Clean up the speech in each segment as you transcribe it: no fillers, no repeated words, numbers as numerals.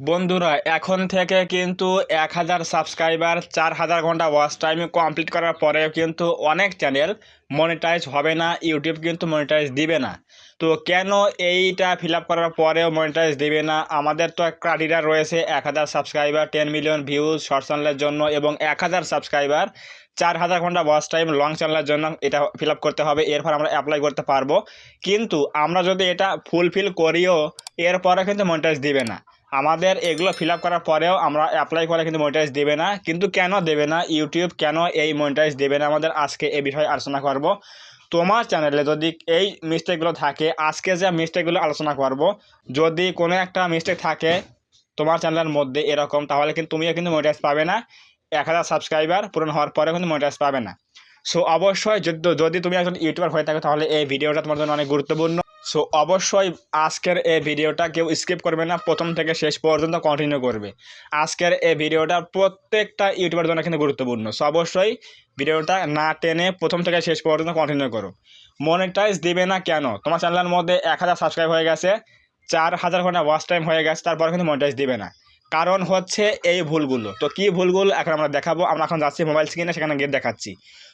বন্ধুরা এখন থেকে কিন্তু 1000 সাবস্ক্রাইবার 4000 ঘন্টা ওয়াচ টাইম কমপ্লিট করার পরেও কিন্তু অনেক চ্যানেল মনিটাইজ হবে না, ইউটিউব কিন্তু মনিটাইজ দিবে না। তো কেন এইটা ফিল আপ করার পরেও মনিটাইজ দিবে না? আমাদের তো ক্রাইটেরিয়া রয়েছে 1000 সাবস্ক্রাইবার 10 মিলিয়ন ভিউজ শর্ট চ্যানেলের জন্য এবং 1000 সাবস্ক্রাইবার 4000 ঘন্টা ওয়াচ টাইম লং চ্যানেলের জন্য এটা ফিল আপ করতে হবে, এরপর আমরা অ্যাপ্লাই করতে পারবো। কিন্তু আমরা যদি এটা ফুলফিল করিও এরপরে কিন্তু মনিটাইজ দিবে না। আমাদের এগুলো ফিল আপ করার পরেও আমরা অ্যাপ্লাই করে কিন্তু মনিটাইজ দেবে না। কিন্তু কেন দেবে না, ইউটিউব কেন এই মনিটাইজ দেবে না, আমাদের আজকে এই বিষয়ে আলোচনা করব। তোমার চ্যানেলে যদি এই মিস্টেকগুলো থাকে, আজকে যে মিস্টেকগুলো আলোচনা করব, যদি কোনো একটা মিস্টেক থাকে তোমার চ্যানেলের মধ্যে এরকম, তাহলে কিন্তু তুমিও কিন্তু মনিটাইজ পাবে না। 1000 সাবস্ক্রাইবার পূরণ হওয়ার পরেও কিন্তু মনিটাইজ পাবে না। সো অবশ্যই যদি তুমি একজন ইউটিউবার হয়ে থাকো তাহলে এই ভিডিওটা তোমার জন্য অনেক গুরুত্বপূর্ণ। সো অবশ্যই আজকের এই ভিডিওটা কেউ স্কিপ করবে না, প্রথম থেকে শেষ পর্যন্ত কন্টিনিউ করবে। আজকের এই ভিডিওটা প্রত্যেকটা ইউটিউবের জন্য কিন্তু গুরুত্বপূর্ণ। সো অবশ্যই ভিডিওটা না টেনে প্রথম থেকে শেষ পর্যন্ত কন্টিনিউ করো। মনিটাইজ দিবে না কেন? তোমার চ্যানেলের মধ্যে 1000 সাবস্ক্রাইব হয়ে গেছে, 4000 ঘন্টা ওয়াচ টাইম হয়ে গেছে, তারপর কিন্তু মনিটাইজ দিবে না। কারণ হচ্ছে এই ভুলগুলো। তো কী ভুলগুলো এখন আমরা দেখাবো। আমরা এখন যাচ্ছি মোবাইল স্ক্রিনে, সেখানে গিয়ে দেখাচ্ছি।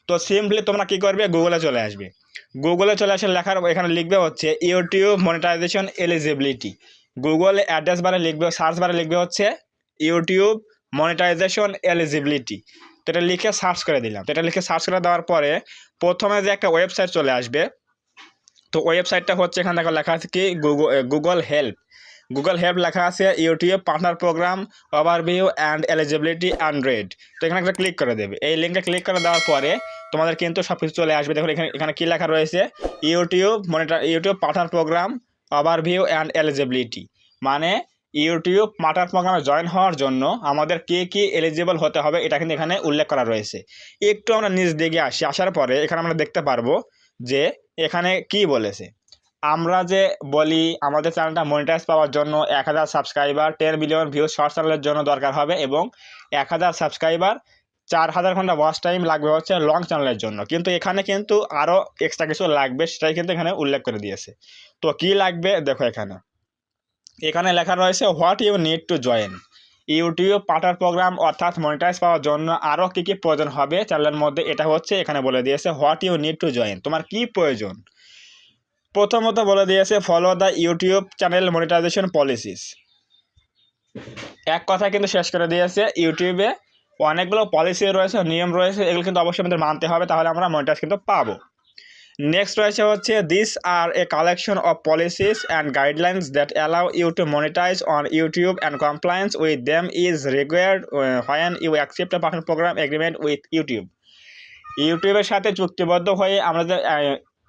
তো সিম্পলি তোমরা কী করবে, গুগলে চলে আসবে। গুগলে চলে আসে লেখার এখানে লিখবে হচ্ছে YouTube monetisation eligibility. Google address বারে লিখবে, সার্চ বারে লিখবে হচ্ছে ইউটিউব মনিটাইজেশন এলিজিবিলিটি। তো এটা লিখে সার্চ করে দিলাম। তো এটা লিখে সার্চ করে দেওয়ার পরে প্রথমে যে একটা ওয়েবসাইট চলে আসবে, তো ওয়েবসাইটটা হচ্ছে এখানে দেখো লেখা আছে কি গুগল হেল্প। গুগল হেল্প লেখা আছে YouTube partner program overview and eligibility Android. তো এখানে একটা ক্লিক করে দেবে। এই লিঙ্কে ক্লিক করে দেওয়ার পরে তোমাদের কিন্তু সব কিছু চলে আসবে। দেখুন এখানে এখানে কী লেখা রয়েছে, YouTube partner program overview and eligibility. মানে ইউটিউব পার্টনার প্রোগ্রামে জয়েন হওয়ার জন্য আমাদের কী কী এলিজিবল হতে হবে এটা কিন্তু এখানে উল্লেখ করা রয়েছে। একটু আমরা নিচ দিকে আসার পরে এখানে আমরা দেখতে পারবো যে এখানে কি বলেছে। আমরা যে বলি আমাদের চ্যানেলটা মনিটাইজ পাওয়ার জন্য 1000 সাবস্ক্রাইবার 10 মিলিয়ন ভিউজ শর্ট চ্যানেলের জন্য দরকার হবে এবং 1000 সাবস্ক্রাইবার 4000 ঘন্টা ওয়াচ টাইম লাগবে হচ্ছে লং চ্যানেলের জন্য। কিন্তু এখানে কিন্তু আরও এক্সট্রা কিছু লাগবে, সেটাই কিন্তু এখানে উল্লেখ করে দিয়েছে। তো কি লাগবে দেখো, এখানে লেখা রয়েছে what you need to join YouTube partner program, অর্থাৎ মনিটাইজ পাওয়ার জন্য আরও কী কী প্রয়োজন হবে চ্যানেলের মধ্যে, এটা হচ্ছে এখানে বলে দিয়েছে what you need to join, তোমার কি প্রয়োজন। প্রথমত বলে দিয়েছে follow the YouTube channel monetisation policies. এক কথা কিন্তু শেষ করে দিয়েছে, ইউটিউবে অনেকগুলো পলিসি রয়েছে, নিয়ম রয়েছে, এগুলো কিন্তু অবশ্যই আমাদের মানতে হবে, তাহলে আমরা মনিটাইজ কিন্তু পাবো। নেক্সট রয়েছে হচ্ছে this are a collection of policies and guidelines that allow you to monetise on YouTube and compliance with them is required when you accept a partner program agreement with YouTube. ইউটিউবের সাথে চুক্তিবদ্ধ হয়ে আমরা যে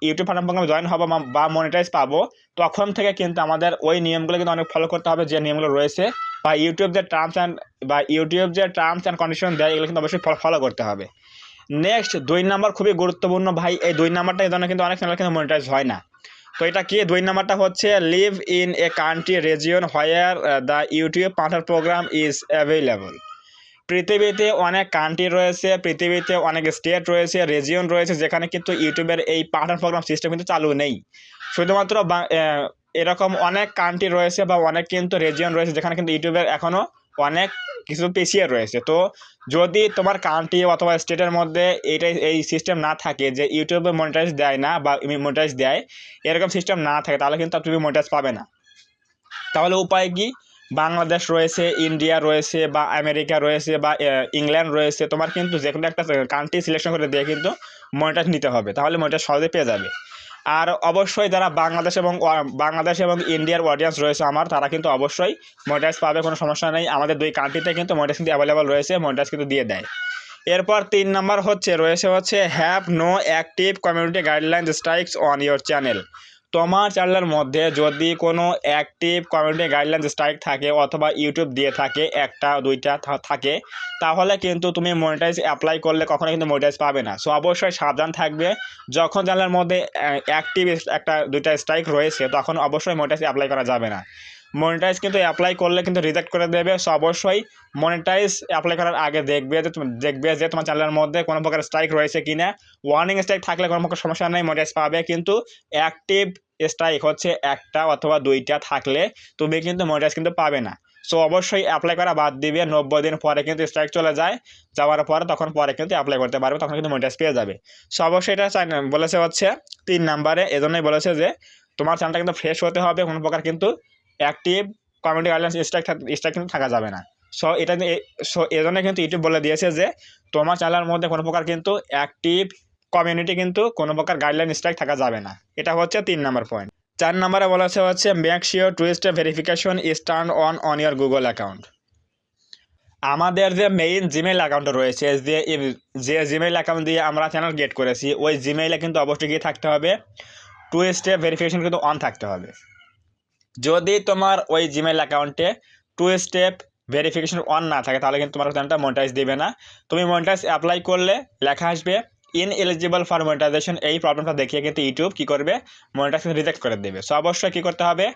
YouTube partner প্রোগ্রামে join হবো বা monetize পাবো, তখন থেকে কিন্তু আমাদের ওই নিয়মগুলো কিন্তু অনেক ফলো করতে হবে, যে নিয়মগুলো রয়েছে বা ইউটিউব যে টার্মস অ্যান্ড কন্ডিশন দেয় এগুলো কিন্তু অবশ্যই ফলো করতে হবে। নেক্সট 2 নাম্বার খুবই গুরুত্বপূর্ণ ভাই, এই 2 নাম্বারটা এই জন্য কিন্তু অনেক চ্যানেল কিন্তু মনিটাইজ হয় না। তো এটা কি 2 নাম্বারটা হচ্ছে live in a country region where the YouTube partner programme is available. পৃথিবীতে অনেক কান্ট্রি রয়েছে, পৃথিবীতে অনেক স্টেট রয়েছে, রিজিয়ন রয়েছে, যেখানে কিন্তু ইউটিউবের এই পার্টনার প্রোগ্রাম সিস্টেম কিন্তু চালু নেই। শুধুমাত্র এরকম অনেক কান্ট্রি রয়েছে বা অনেক কিন্তু রিজিয়ন রয়েছে যেখানে কিন্তু ইউটিউবের এখনও অনেক কিছু পিছিয়ে রয়েছে। তো যদি তোমার কান্ট্রি অথবা স্টেটের মধ্যে এই সিস্টেম না থাকে যে ইউটিউবে মনিটাইজ দেয় না বা মনিটাইজ দেয়, এরকম সিস্টেম না থাকে, তাহলে কিন্তু তুমি মনিটাইজ পাবে না। তাহলে উপায় কি? বাংলাদেশ রয়েছে, ইন্ডিয়া রয়েছে বা আমেরিকা রয়েছে বা ইংল্যান্ড রয়েছে, তোমার কিন্তু যে কোনো একটা কান্ট্রি সিলেকশন করে দিয়ে কিন্তু মনিটাইজ নিতে হবে, তাহলে মনিটাইজ সহজে পেয়ে যাবে। আর অবশ্যই যারা বাংলাদেশ এবং ইন্ডিয়ার অডিয়েন্স রয়েছে আমার, তারা কিন্তু অবশ্যই মনিটাইজ পাবে, কোনো সমস্যা নেই। আমাদের 2 কান্ট্রিতে কিন্তু মনিটাইজ কিন্তু অ্যাভেলেবল রয়েছে, মনিটাইজ কিন্তু দিয়ে দেয়। এরপর 3 নাম্বার রয়েছে have no active community guideline strikes on your channel. তোমার চ্যানেলের মধ্যে যদি কোনো অ্যাক্টিভ কমিউনিটি গাইডলাইন স্ট্রাইক থাকে অথবা ইউটিউব দিয়ে থাকে 1টা 2টা থাকে, তাহলে কিন্তু তুমি মনিটাইজ অ্যাপ্লাই করলে কখনো কিন্তু মনিটাইজ পাবে না। সো অবশ্যই সাবধান থাকবে, যখন চ্যানেলের মধ্যে অ্যাক্টিভ 1টা 2টা স্ট্রাইক রয়েছে তখন অবশ্যই মনিটাইজ অ্যাপ্লাই করা যাবে না। মনিটাইজ কিন্তু অ্যাপ্লাই করলে কিন্তু রিজেক্ট করে দেবে। সো অবশ্যই মনিটাইজ অ্যাপ্লাই করার আগে দেখবে যে তোমার চ্যানেলের মধ্যে কোনো প্রকার স্ট্রাইক রয়েছে কিনা। ওয়ার্নিং স্ট্রাইক থাকলে কোনো প্রকার সমস্যা নেই, মনিটাইজ পাবে, কিন্তু অ্যাক্টিভ স্ট্রাইক হচ্ছে 1টা অথবা 2টা থাকলে তুমি কিন্তু মনিটাইজ কিন্তু পাবে না। সো অবশ্যই অ্যাপ্লাই করা বাদ দিবে, 90 দিন পরে কিন্তু স্ট্রাইক চলে যায়, যাওয়ার পরে তখন পরে কিন্তু অ্যাপ্লাই করতে পারবে, তখন কিন্তু মনিটাইজ পেয়ে যাবে। সো অবশ্যই এটা বলেছে হচ্ছে 3 নম্বরে, এজন্যই বলেছে যে তোমার চ্যানেলটা কিন্তু ফ্রেশ হতে হবে, কোনো প্রকার কিন্তু অ্যাক্টিভ কমিউনিটি গাইডলাইন্স স্ট্রাইক কিন্তু থাকা যাবে না। সো এটা এজন্য কিন্তু ইউটিউব বলে দিয়েছে যে তোমার চ্যানেলের মধ্যে কোনো প্রকার কিন্তু অ্যাক্টিভ কমিউনিটি কিন্তু কোনো প্রকার গাইডলাইন স্ট্রাইক থাকা যাবে না। এটা হচ্ছে 3 নম্বর পয়েন্ট। 4 নম্বরে বলেছে হচ্ছে make sure to step verification is turn on year Google account. আমাদের যে মেইন জিমেইল অ্যাকাউন্ট রয়েছে, যে জিমেইল অ্যাকাউন্ট দিয়ে আমরা চ্যানেল গেট করেছি, ওই জিমেইলে কিন্তু অবশ্যই গিয়ে থাকতে হবে, 2 স্টেপ ভেরিফিকেশন কিন্তু অন থাকতে হবে। যদি তোমার ওই জিমেইল অ্যাকাউন্টে 2 স্টেপ ভেরিফিকেশন অন না থাকে তাহলে কিন্তু তোমার চ্যানেলটা মনিটাইজ দেবে না। তুমি মনিটাইজ অ্যাপ্লাই করলে লেখা আসবে ইনএলিজিবল ফর মনিটাইজেশন, এই প্রবলেমটা দেখিয়ে কিন্তু ইউটিউব কী করবে, মনিটাইজেশন রিজেক্ট করে দেবে। সো অবশ্যই কী করতে হবে,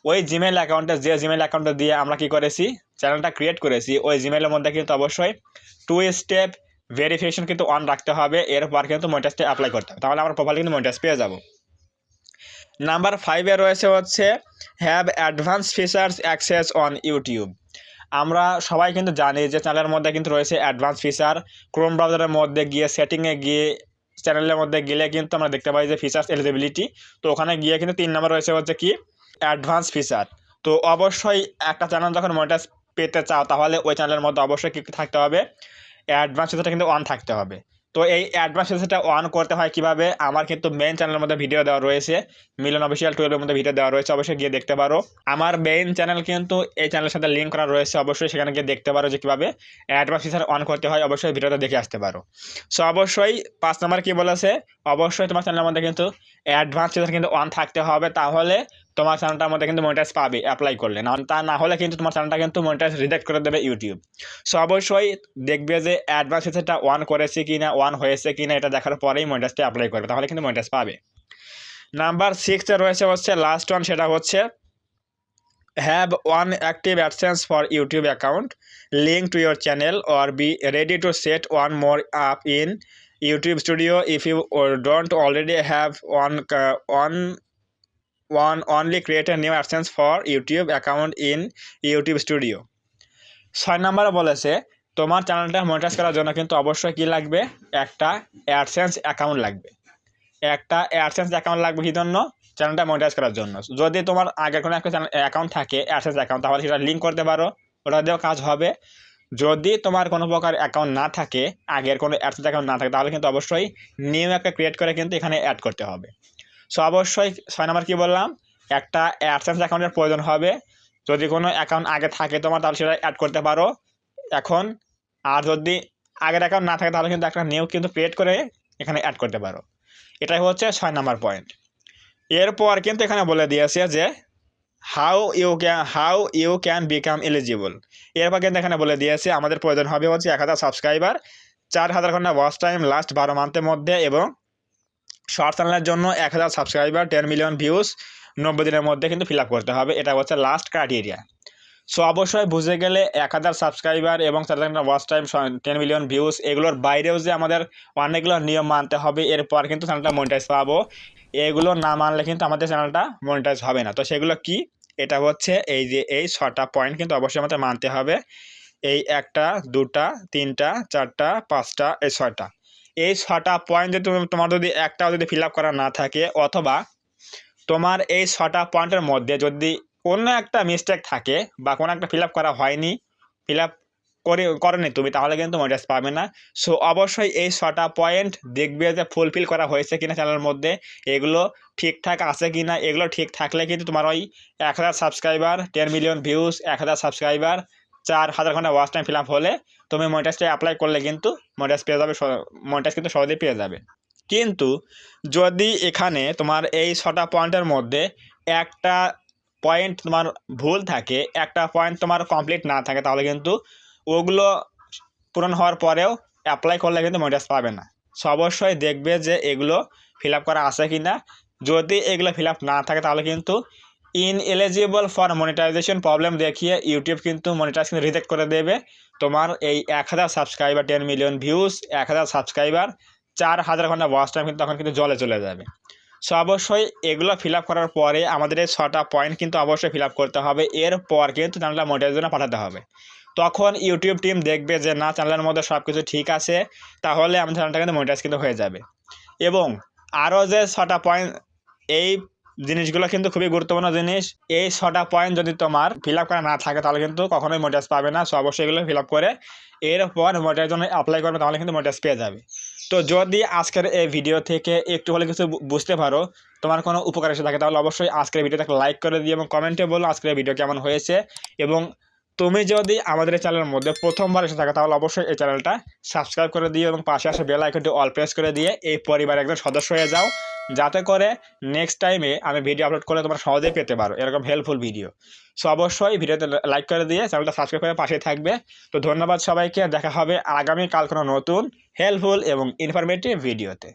ওই জিমেইল অ্যাকাউন্টে, যে জিমেইল অ্যাকাউন্টে দিয়ে আমরা কী করেছি, চ্যানেলটা ক্রিয়েট করেছি, ওই জিমেইলের মধ্যে কিন্তু অবশ্যই 2 স্টেপ ভেরিফিকেশন কিন্তু অন রাখতে হবে, এরপর কিন্তু মনিটাইজটা অ্যাপ্লাই করতে হবে, তাহলে আমরা প্রপারলি কিন্তু মনিটাইজ পেয়ে যাব। নাম্বার 5 এ রয়েছে হচ্ছে have advance features access on YouTube. আমরা সবাই কিন্তু জানি যে চ্যানেলের মধ্যে কিন্তু রয়েছে অ্যাডভান্স ফিচার। ক্রোম ব্রাউজারের মধ্যে গিয়ে সেটিংয়ে গিয়ে চ্যানেলের মধ্যে গেলে কিন্তু আমরা দেখতে পাই যে ফিচার্স এলিজিবিলিটি, তো ওখানে গিয়ে কিন্তু 3 নম্বর রয়েছে হচ্ছে কি অ্যাডভান্স ফিচার। তো অবশ্যই একটা চ্যানেল যখন মনিটাইজ পেতে চাও তাহলে ওই চ্যানেলের মধ্যে অবশ্যই কী থাকতে হবে, অ্যাডভান্স ফিচারটা কিন্তু অন থাকতে হবে। তো এই অ্যাডভান্স ফিচারটা অন করতে হয় কীভাবে, আমার কিন্তু মেইন চ্যানেলের মধ্যে ভিডিও দেওয়া রয়েছে, মিলন অফিসিয়াল 12 মধ্যে ভিডিও দেওয়া রয়েছে, অবশ্যই গিয়ে দেখতে পারো। আমার মেইন চ্যানেল কিন্তু এই চ্যানেলের সাথে লিঙ্ক করা রয়েছে, অবশ্যই সেখানে গিয়ে দেখতে পারো যে কীভাবে অ্যাডভান্স ফিচার অন করতে হয়, অবশ্যই ভিডিওটা দেখে আসতে পারো। সো অবশ্যই 5 নম্বর কী বলেছে, অবশ্যই তোমার চ্যানেলের মধ্যে কিন্তু অ্যাডভান্স ফিচার কিন্তু অন থাকতে হবে, তাহলে তোমার চ্যানেলটার মধ্যে কিন্তু মনিটাইজ পাবে অ্যাপ্লাই করলে, না তা না হলে কিন্তু তোমার চ্যানেলটা কিন্তু মনিটাইজ রিজেক্ট করে দেবে ইউটিউব। সো অবশ্যই দেখবে যে অ্যাডভান্স ফিচারটা অন করেছে কি না, অন হয়েছে কি না, এটা দেখার পরেই মনিটাইজটা অ্যাপ্লাই করবে, তাহলে কিন্তু মনিটাইজ পাবে। নাম্বার 6 এ রয়েছে হচ্ছে লাস্ট ওয়ান, সেটা হচ্ছে have one active AdSense for YouTube account link to your channel or be ready to set one more up in YouTube studio if you don't already have only create a new AdSense for YouTube account in YouTube Studio। 6 নম্বরে বলেছে তোমার চ্যানেলটা monetize করার জন্য কিন্তু অবশ্যই কী লাগবে, একটা অ্যাডসেন্স অ্যাকাউন্ট লাগবে। একটা অ্যাডসেন্স অ্যাকাউন্ট লাগবে কী জন্য, চ্যানেলটা মনিটাইজ করার জন্য। যদি তোমার আগের কোনো একটা চ্যানেল অ্যাকাউন্ট থাকে অ্যাডসেন্স অ্যাকাউন্ট, তাহলে সেটা লিঙ্ক করতে পারো, ওটা দিয়েও কাজ হবে। যদি তোমার কোনো প্রকার অ্যাকাউন্ট না থাকে, আগের কোনো অ্যাডসেন্স অ্যাকাউন্ট না থাকে, তাহলে কিন্তু অবশ্যই নিউ একটা ক্রিয়েট করে কিন্তু এখানে অ্যাড করতে হবে। সো অবশ্যই 6 নম্বর কী বললাম, একটা অ্যাডসেন্স অ্যাকাউন্টের প্রয়োজন হবে। যদি কোনো অ্যাকাউন্ট আগে থাকে তোমার, তাহলে সেটা অ্যাড করতে পারো এখন। আর যদি আগের অ্যাকাউন্ট না থাকে তাহলে কিন্তু একটা নিউ কিন্তু ক্রিয়েট করে এখানে অ্যাড করতে পারো। এটাই হচ্ছে 6 নম্বর পয়েন্ট। এরপর কিন্তু এখানে বলে দিয়েছে যে how you can become eligible. এরপর কিন্তু এখানে বলে দিয়েছে আমাদের প্রয়োজন হবে হচ্ছে 1000 সাবস্ক্রাইবার, 4000 ঘন্টা ওয়াচ টাইম লাস্ট 12 মান্থের মধ্যে, এবং শর্ট চ্যানেলের জন্য 1000 সাবস্ক্রাইবার, 10 মিলিয়ন ভিউজ 90 দিনের মধ্যে কিন্তু ফিল আপ করতে হবে। এটা হচ্ছে লাস্ট ক্রাইটেরিয়া। সো অবশ্যই বুঝে গেলে 1000 সাবস্ক্রাইবার এবং 4000 ঘন্টা ওয়াচ টাইম, 10 মিলিয়ন ভিউজ, এগুলোর বাইরেও যে আমাদের অনেকগুলো নিয়ম মানতে হবে, এরপর কিন্তু চ্যানেলটা মনিটাইজ পাবো। এগুলো না মানলে কিন্তু আমাদের চ্যানেলটা মনিটাইজ হবে না। তো সেগুলো কি, এটা হচ্ছে এই যে এই 6টা পয়েন্ট কিন্তু অবশ্যই আমাদের মানতে হবে। এই 1টা 2টা 3টা 4টা 5টা এই 6টা, এই 6টা পয়েন্ট যদি তোমার যদি একটাও যদি ফিল আপ করা না থাকে, অথবা তোমার এই 6টা পয়েন্টের মধ্যে যদি কোনো একটা মিস্টেক থাকে বা কোনো একটা ফিল আপ করা হয়নি, ফিল আপ করেনি তুমি, তাহলে কিন্তু মনিটাইজ পাবে না। সো অবশ্যই এই 6টা পয়েন্ট দেখবে যে ফুলফিল করা হয়েছে কিনা চ্যানেলের মধ্যে, এগুলো ঠিকঠাক আছে কি না। এগুলো ঠিক থাকলে কিন্তু তোমার ওই 1000 সাবস্ক্রাইবার, 10 মিলিয়ন ভিউজ, 1000 সাবস্ক্রাইবার, 4000 ঘন্টা ওয়াচ টাইম ফিল আপ হলে তুমি মনিটাইজটা অ্যাপ্লাই করলে কিন্তু মনিটাইজ পেয়ে যাবে, মনিটাইজ কিন্তু সহজেই পেয়ে যাবে। কিন্তু যদি এখানে তোমার এই 6টা পয়েন্টের মধ্যে একটা পয়েন্ট তোমার ভুল থাকে, একটা পয়েন্ট তোমার কমপ্লিট না থাকে, তাহলে কিন্তু ওগুলো পূরণ হওয়ার পরেও অ্যাপ্লাই করলে কিন্তু মনিটাইজ পাবে না। সো অবশ্যই দেখবে যে এগুলো ফিল আপ করা আছে কি না। যদি এগুলো ফিল আপ না থাকে তাহলে কিন্তু ইনএলিজিবল ফর মনিটাইজেশন প্রবলেম দেখিয়ে ইউটিউব কিন্তু মনিটাইজ কিন্তু রিজেক্ট করে দেবে। তোমার এই 1000 সাবস্ক্রাইবার, 10 মিলিয়ন ভিউজ, 1000 সাবস্ক্রাইবার, 4000 ঘন্টা ওয়াচ টাইম কিন্তু তখন কিন্তু জলে চলে যাবে। সো অবশ্যই এগুলো ফিল আপ করার পরে আমাদের এই 6টা পয়েন্ট কিন্তু অবশ্যই ফিল আপ করতে হবে। এরপর কিন্তু চ্যানেলটা মনিটাইজের জন্য পাঠাতে হবে। তখন ইউটিউব টিম দেখবে যে না, চ্যানেলের মধ্যে সব কিছু ঠিক আছে, তাহলে আমাদের চ্যানেলটা কিন্তু মনিটাইজ কিন্তু হয়ে যাবে। এবং আরও যে 6টা পয়েন্ট, এই জিনিসগুলো কিন্তু খুবই গুরুত্বপূর্ণ জিনিস। এই 6টা পয়েন্ট যদি তোমার ফিল আপ করা না থাকে তাহলে কিন্তু কখনোই মনিটাইজ পাবে না। সো অবশ্যই এগুলো ফিল আপ করে এরপর মনিটাইজের জন্য অ্যাপ্লাই করবে, তাহলে কিন্তু মনিটাইজ পেয়ে যাবে। তো যদি আজকের এই ভিডিও থেকে একটু হলে কিছু বুঝতে পারো, তোমার কোনো উপকার এসে থাকে, তাহলে অবশ্যই আজকের ভিডিওটাকে লাইক করে দিও এবং কমেন্টে বলো আজকের ভিডিও কেমন হয়েছে। এবং তুমি যদি আমাদের এই চ্যানেলের মধ্যে প্রথমবার এসে থাকো তাহলে অবশ্যই এই চ্যানেলটা সাবস্ক্রাইব করে দিও এবং পাশে আসে বেল আইকনটি অল প্রেস করে দিয়ে এই পরিবারের একজন সদস্য হয়ে যাও, যাতে করে নেক্সট টাইমে আমি ভিডিও আপলোড করলে তোমরা সহজেই পেতে পারো এরকম হেল্পফুল ভিডিও। সো অবশ্যই ভিডিওতে লাইক করে দিয়ে চ্যানেলটা সাবস্ক্রাইব করে পাশে থাকবে। তো ধন্যবাদ সবাইকে, দেখা হবে আগামীকাল কোনো নতুন হেল্পফুল এবং ইনফরমেটিভ ভিডিওতে।